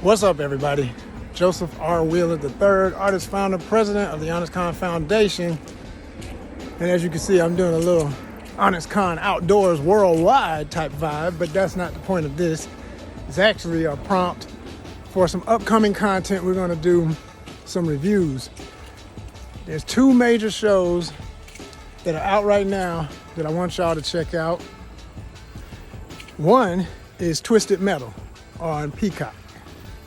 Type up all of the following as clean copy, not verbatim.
What's up, everybody? Joseph R. Wheeler III, artist, founder, president of the Honest Con Foundation. And as you can see, I'm doing a little Honest Con outdoors worldwide type vibe, but that's not the point of this. It's actually a prompt for some upcoming content. We're going to do some reviews. There's two major shows that are out right now that I want y'all to check out. One is Twisted Metal on Peacock,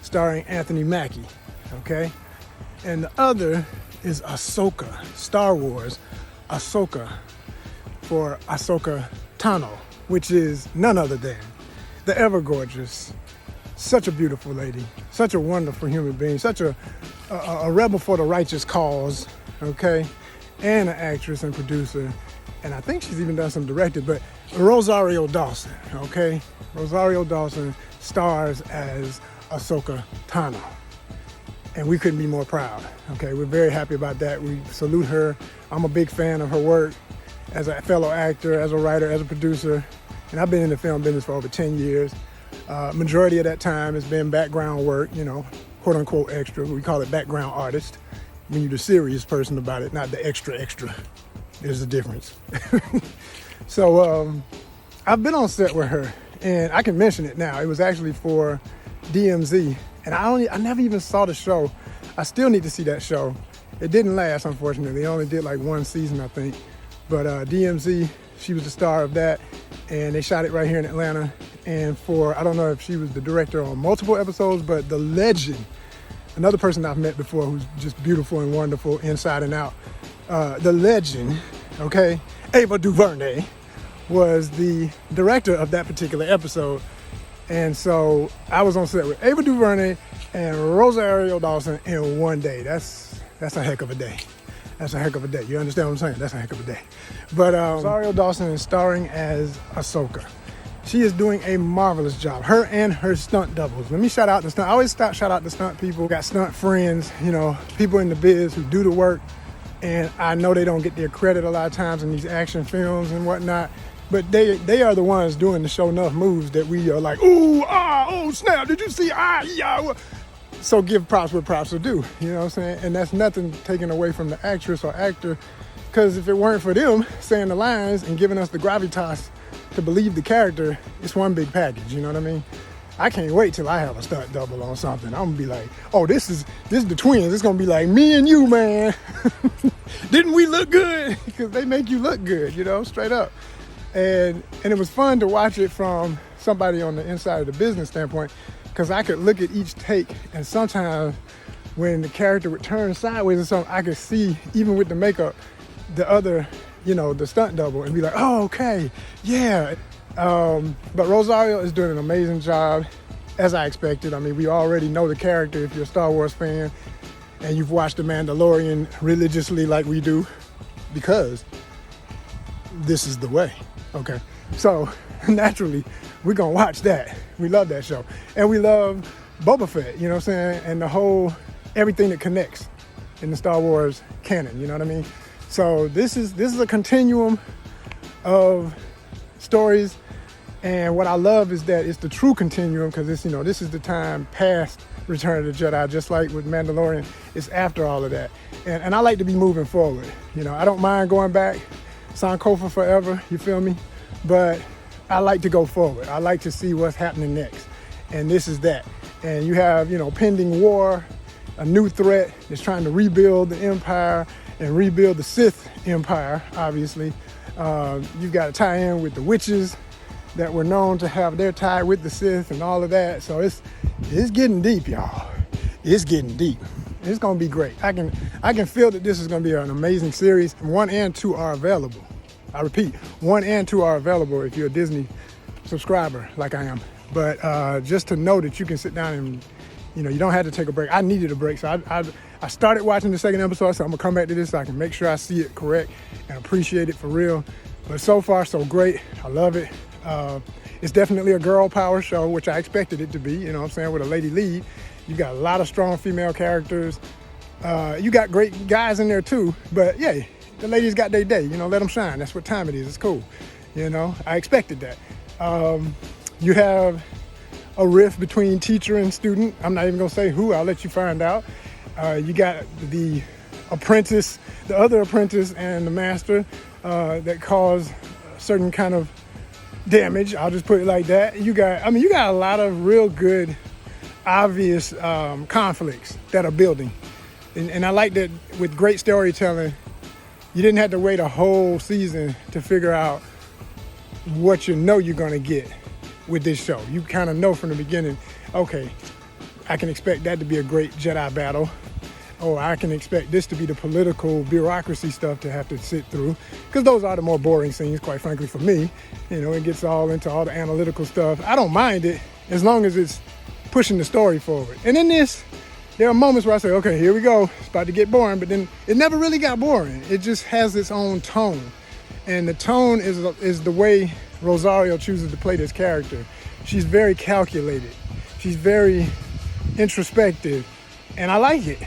starring Anthony Mackie, okay? And the other is Ahsoka, Star Wars Ahsoka, for Ahsoka Tano, which is none other than the ever gorgeous, such a beautiful lady, such a wonderful human being, such a rebel for the righteous cause, okay? And an actress and producer, and I think she's even done some directing, but Rosario Dawson, okay? Rosario Dawson stars as Ahsoka Tano, and we couldn't be more proud. Okay, we're very happy about that. We salute her. I'm a big fan of her work as a fellow actor, as a writer, as a producer, and I've been in the film business for over 10 years. Majority of that time has been background work, you know, quote unquote extra. We call it background artist when you're the serious person about it, not the extra. There's a difference. So I've been on set with her, and I can mention it now. It was actually for DMZ, and I never even saw the show. I still need to see that show. It didn't last, unfortunately. It only did like one season, I think. But DMZ, she was the star of that, and they shot it right here in Atlanta. And I don't know if she was the director on multiple episodes, but the legend, another person I've met before who's just beautiful and wonderful inside and out, the legend, okay, Ava DuVernay, was the director of that particular episode. And so I was on set with Ava DuVernay and Rosario Dawson in one day. That's a heck of a day. That's a heck of a day. You understand what I'm saying? That's a heck of a day. But Rosario Dawson is starring as Ahsoka. She is doing a marvelous job. Her and her stunt doubles. Let me shout out the stunt. I always shout out the stunt people. Got stunt friends, you know, people in the biz who do the work. And I know they don't get their credit a lot of times in these action films and whatnot. But they are the ones doing the show enough moves that we are like, ooh, ah, oh, snap, did you see, yeah. So give props where props are due, you know what I'm saying? And that's nothing taken away from the actress or actor, because if it weren't for them saying the lines and giving us the gravitas to believe the character, it's one big package, you know what I mean? I can't wait till I have a stunt double on something. I'm gonna be like, oh, this is the twins. It's gonna be like me and you, man. Didn't we look good? Because they make you look good, you know, straight up. And it was fun to watch it from somebody on the inside of the business standpoint, because I could look at each take, and sometimes when the character would turn sideways or something, I could see, even with the makeup, the other, you know, the stunt double, and be like, oh, okay, yeah. But Rosario is doing an amazing job, as I expected. I mean, we already know the character if you're a Star Wars fan, and you've watched The Mandalorian religiously like we do, because this is the way. Okay, so naturally, we're gonna watch that. We love that show. And we love Boba Fett, you know what I'm saying? And the whole, everything that connects in the Star Wars canon, you know what I mean? So this is a continuum of stories. And what I love is that it's the true continuum, because it's, you know, this is the time past Return of the Jedi, just like with Mandalorian, it's after all of that. And I like to be moving forward. You know, I don't mind going back, Sankofa forever, you feel me? But I like to go forward. I like to see what's happening next. And this is that. And you have, you know, pending war, a new threat that's trying to rebuild the Empire and rebuild the Sith Empire, obviously. You've got to tie in with the witches that were known to have their tie with the Sith and all of that. So it's getting deep, y'all. It's getting deep. It's gonna be great. I can feel that this is gonna be an amazing series. 1 and 2 are available. I repeat, 1 and 2 are available if you're a Disney subscriber like I am. But just to know that you can sit down and, you know, you don't have to take a break. I needed a break, so I started watching the second episode, so I'm gonna come back to this so I can make sure I see it correct and appreciate it for real. But so far, so great. I love it. It's definitely a girl power show, which I expected it to be, you know what I'm saying, with a lady lead. You got a lot of strong female characters. You got great guys in there too, but yeah, the ladies got their day, you know, let them shine. That's what time it is. It's cool. You know, I expected that. You have a rift between teacher and student. I'm not even gonna say who, I'll let you find out. You got the apprentice, the other apprentice and the master that cause a certain kind of damage. I'll just put it like that. You got a lot of real good, obvious conflicts that are building. And I like that with great storytelling, you didn't have to wait a whole season to figure out what you're gonna get with this show. You kind of know from the beginning, okay, I can expect that to be a great Jedi battle, or I can expect this to be the political bureaucracy stuff to have to sit through, because those are the more boring scenes, quite frankly, for me. It gets all into all the analytical stuff. I don't mind it as long as it's pushing the story forward. And in this, there are moments where I say, okay, here we go. It's about to get boring, but then it never really got boring. It just has its own tone. And the tone is the way Rosario chooses to play this character. She's very calculated. She's very introspective. And I like it.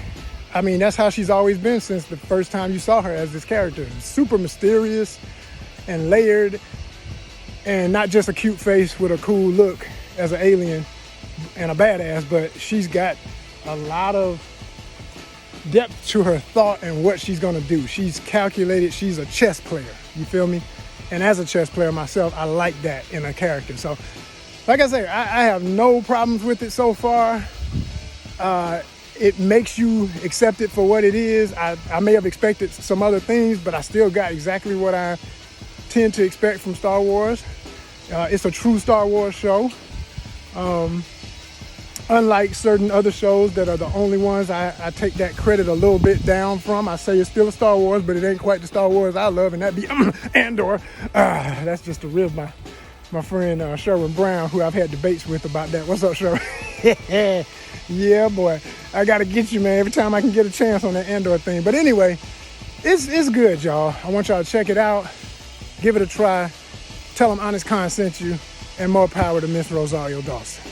I mean, that's how she's always been since the first time you saw her as this character. Super mysterious and layered, and not just a cute face with a cool look as an alien and a badass, but she's got a lot of depth to her thought and what she's gonna do. She's calculated. She's a chess player. You feel me? And as a chess player myself, I like that in a character. So, like I say, I have no problems with it so far. It makes you accept it for what it is. I may have expected some other things, but I still got exactly what I tend to expect from Star Wars. It's a true Star Wars show. Unlike certain other shows that are the only ones I take that credit a little bit down from. I say it's still a Star Wars, but it ain't quite the Star Wars I love, and that'd be Andor. That's just to rib my friend Sherwin Brown, who I've had debates with about that. What's up, Sherwin? Yeah, boy. I gotta get you, man, every time I can get a chance on that Andor thing. But anyway, it's good, y'all. I want y'all to check it out. Give it a try. Tell them Honest Con sent you, and more power to Miss Rosario Dawson.